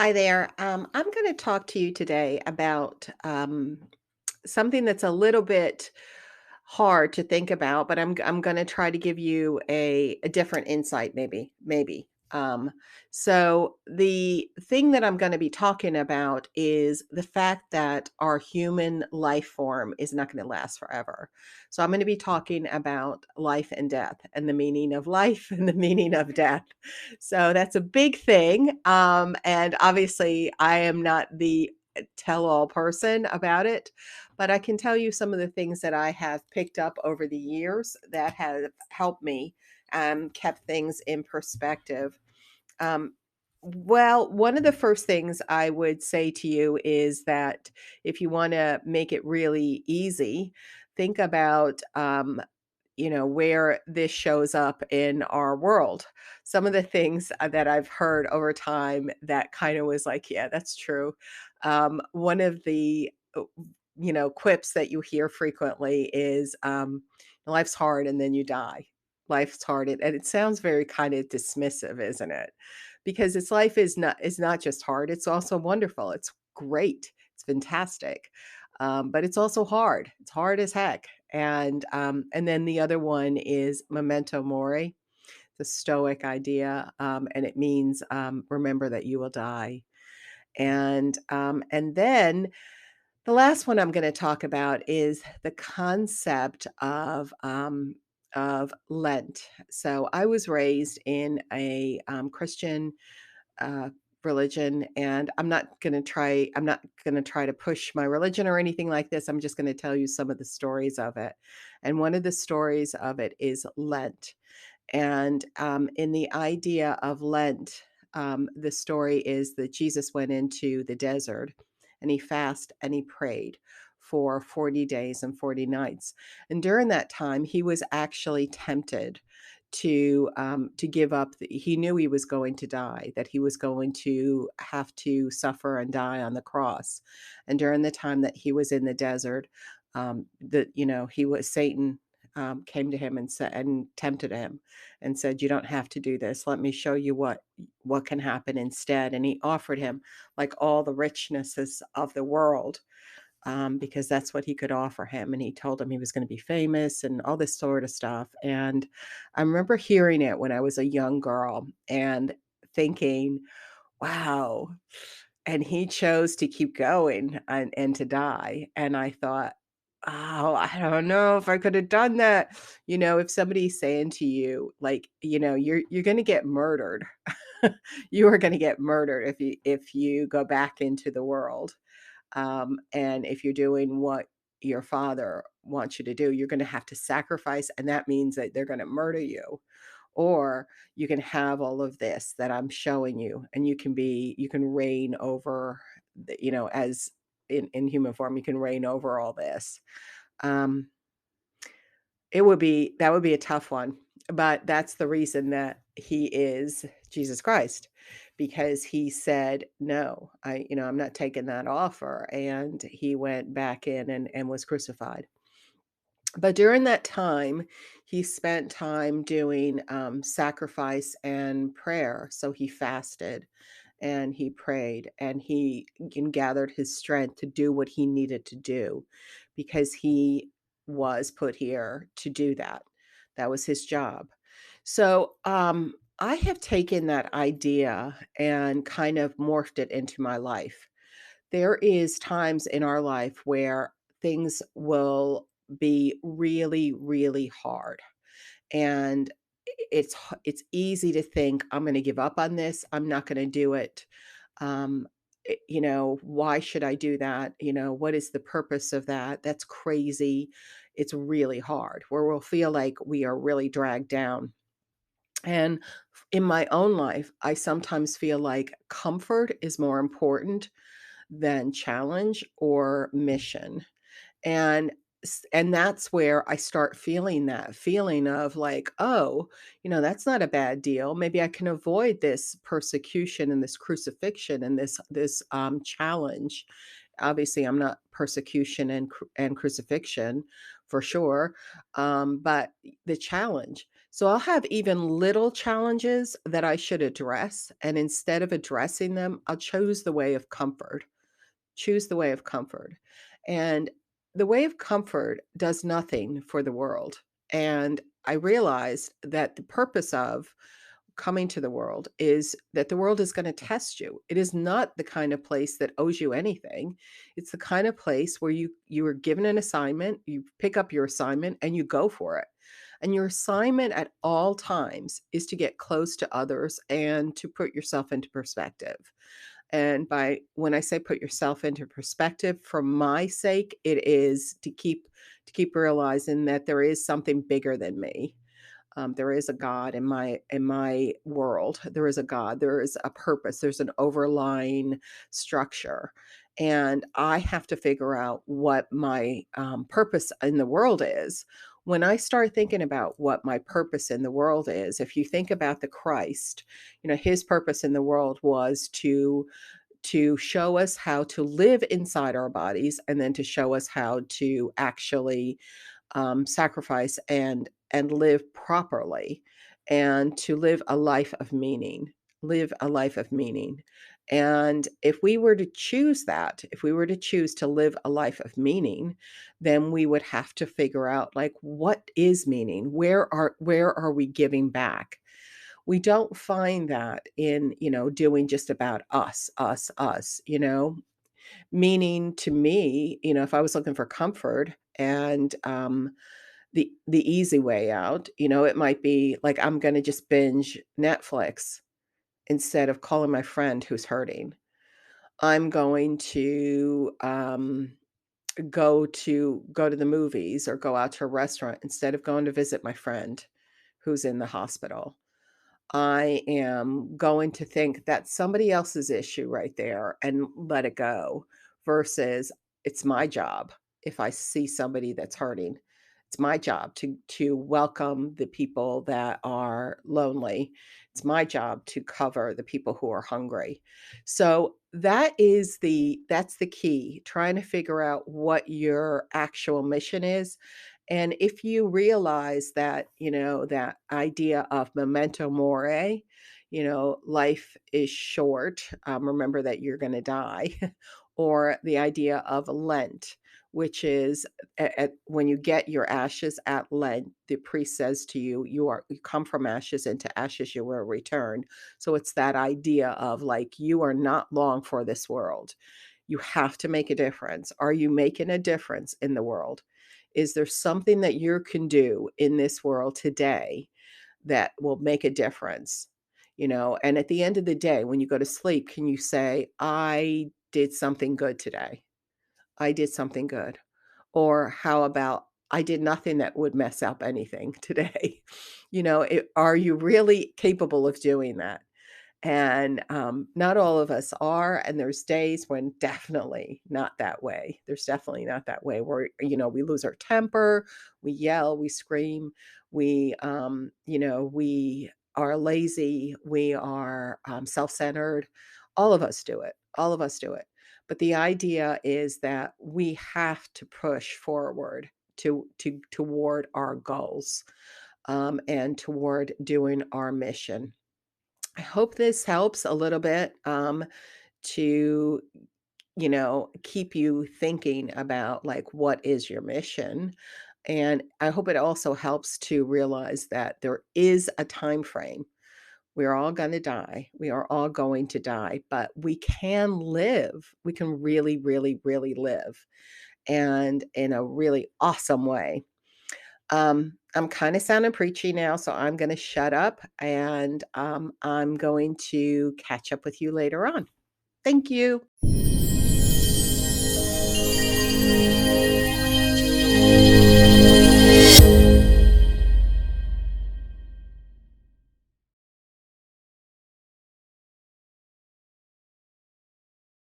Hi there. I'm going to talk to you today about something that's a little bit hard to think about, but I'm going to try to give you a different insight, maybe. So the thing that I'm going to be talking about is the fact that our human life form is not going to last forever. So I'm going to be talking about life and death, and the meaning of life and the meaning of death. So that's a big thing. And obviously, I am not the tell all person about it, but I can tell you some of the things that I have picked up over the years that have helped me, kept things in perspective. Um, well, one of the first things I would say to you is that if you want to make it really easy, think about where this shows up in our world. Some of the things that I've heard over time that kind of was like, yeah, that's true. One of the quips that you hear frequently is life's hard and then you die. Life's hard, and it sounds very kind of dismissive, isn't it? Because its life is not just hard; it's also wonderful. It's great. It's fantastic, but it's also hard. It's hard as heck. And then the other one is memento mori, the Stoic idea, and it means remember that you will die. And then the last one I'm going to talk about is the concept of Lent. So I was raised in a Christian uh, religion, and I'm not going to try to push my religion or anything like this. I'm just going to tell you some of the stories of it. And one of the stories of it is Lent. And in the idea of Lent, the story is that Jesus went into the desert and he fasted and he prayed for 40 days and 40 nights. And during that time, he was actually tempted to give up. He knew he was going to die, that he was going to have to suffer and die on the cross. And during the time that he was in the desert, that he was Satan came to him and said and tempted him and said, "You don't have to do this. Let me show you what can happen instead." And he offered him like all the richnesses of the world, because that's what he could offer him. And he told him he was going to be famous and all this sort of stuff. And I remember hearing it when I was a young girl and thinking, wow. And he chose to keep going and to die. And I thought, oh, I don't know if I could have done that. If somebody's saying to you, like, you're gonna get murdered. You are gonna get murdered if you go back into the world. And if you're doing what your father wants you to do, you're gonna have to sacrifice, and that means that they're gonna murder you. Or you can have all of this that I'm showing you, and you can reign over as in human form, you can reign over all this. Um, that would be a tough one, but that's the reason that he is Jesus Christ, because he said, "No, I'm not taking that offer," and he went back in and was crucified. But during that time, he spent time doing sacrifice and prayer. So he fasted and he prayed and gathered his strength to do what he needed to do, because he was put here to do that. That was his job. So I have taken that idea and kind of morphed it into my life. There is times in our life where things will be really, really hard, and it's easy to think, "I'm gonna give up on this. I'm not gonna do it. Why should I do that? What is the purpose of that? That's crazy." It's really hard, where we'll feel like we are really dragged down. And in my own life, I sometimes feel like comfort is more important than challenge or mission. And and that's where I start feeling that feeling of like, "Oh, that's not a bad deal. Maybe I can avoid this persecution and this crucifixion and this challenge." Obviously, I'm not persecution and crucifixion for sure, but the challenge. So I'll have even little challenges that I should address, and instead of addressing them, I'll choose the way of comfort. Choose the way of comfort. And the way of comfort does nothing for the world. And I realized that the purpose of coming to the world is that the world is going to test you. It is not the kind of place that owes you anything. It's the kind of place where you are given an assignment, you pick up your assignment and you go for it. And your assignment at all times is to get close to others and to put yourself into perspective. And by when I say put yourself into perspective, for my sake, it is to keep realizing that there is something bigger than me. There is a God in my world. There is a God. There is a purpose. There's an overlying structure, and I have to figure out what my purpose in the world is. When I start thinking about what my purpose in the world is, if you think about the Christ, his purpose in the world was to show us how to live inside our bodies and then to show us how to actually sacrifice and live properly and to live a life of meaning. Live a life of meaning. And if we were to choose that, if we were to choose to live a life of meaning, then we would have to figure out, like, what is meaning? Where are we giving back? We don't find that in, doing just about us. Meaning to me, if I was looking for comfort and the easy way out, it might be like I'm going to just binge Netflix instead of calling my friend who's hurting. I'm going to go to the movies or go out to a restaurant instead of going to visit my friend who's in the hospital. I am going to think that's somebody else's issue right there and let it go versus it's my job if I see somebody that's hurting. It's my job to welcome the people that are lonely. It's my job to cover the people who are hungry. So that's the key, trying to figure out what your actual mission is. And if you realize that, that idea of memento mori, life is short, remember that you're going to die, or the idea of Lent, which is when you get your ashes at Lent, the priest says to you, you come from ashes, into ashes you will return. So it's that idea of, like, you are not long for this world. You have to make a difference. Are you making a difference in the world? Is there something that you can do in this world today that will make a difference? And at the end of the day, when you go to sleep, can you say, I did something good today? I did something good. Or how about I did nothing that would mess up anything today? Are you really capable of doing that? And, not all of us are, and there's days when definitely not that way. There's definitely not that way where, we lose our temper, we yell, we scream, we are lazy, we are, self-centered. All of us do it. All of us do it. But the idea is that we have to push forward toward our goals, and toward doing our mission. I hope this helps a little bit, to, keep you thinking about, like, what is your mission? And I hope it also helps to realize that there is a time frame. We're all gonna die. We are all going to die, but we can live. We can really, really, really live, and in a really awesome way. I'm kinda sounding preachy now, so I'm gonna shut up, and, I'm going to catch up with you later on. Thank you.